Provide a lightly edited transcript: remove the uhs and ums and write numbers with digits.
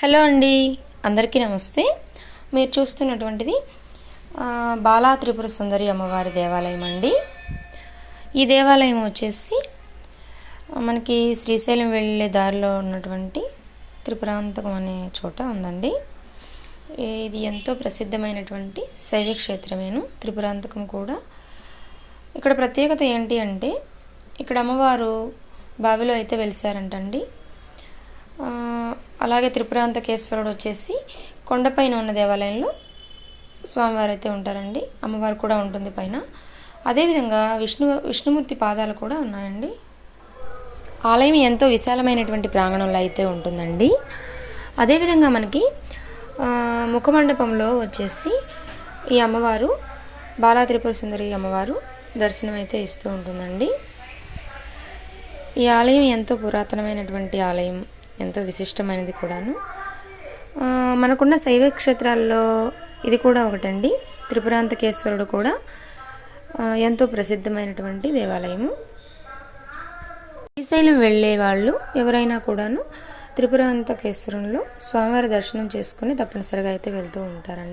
Hello అండి, అందరికీ నమస్తే. మీరు చూస్తున్నటువంటిది బాలా త్రిపుర సుందరి అమ్మవారి దేవాలయం అండి. ఈ దేవాలయం వచ్చేసి మనకి శ్రీశైలం వెళ్ళే దారిలో ఉన్నటువంటి త్రిపురాంతకం అనే చోట ఉందండి. ఇది ఎంతో ప్రసిద్ధమైనటువంటి శైవ క్షేత్రమేను. త్రిపురాంతకం కూడా ఇక్కడ ప్రత్యేకత ఏంటి అంటే, ఇక్కడ అమ్మవారు బావిలో అయితే వెలిసారంటండి. అలాగే త్రిపురాంతకేశ్వరుడు వచ్చేసి కొండపైన ఉన్న దేవాలయంలో స్వామివారు అయితే ఉంటారండి. అమ్మవారు కూడా ఉంటుంది పైన. అదేవిధంగా విష్ణుమూర్తి పాదాలు కూడా ఉన్నాయండి. ఆలయం ఎంతో విశాలమైనటువంటి ప్రాంగణంలో అయితే ఉంటుందండి. అదేవిధంగా మనకి ముఖమండపంలో వచ్చేసి ఈ అమ్మవారు బాలా త్రిపుర సుందరి అమ్మవారు దర్శనం అయితే ఇస్తూ ఉంటుందండి. ఈ ఆలయం ఎంతో పురాతనమైనటువంటి ఆలయం, ఎంతో విశిష్టమైనది కూడాను. మనకున్న శైవ క్షేత్రాల్లో ఇది కూడా ఒకటండి. త్రిపురాంతకేశ్వరుడు కూడా ఎంతో ప్రసిద్ధమైనటువంటి దేవాలయము. శ్రీశైలం వెళ్ళే వాళ్ళు ఎవరైనా కూడాను త్రిపురాంతకేశ్వరంలో స్వామివారి దర్శనం చేసుకుని తప్పనిసరిగా అయితే వెళ్తూ ఉంటారండి.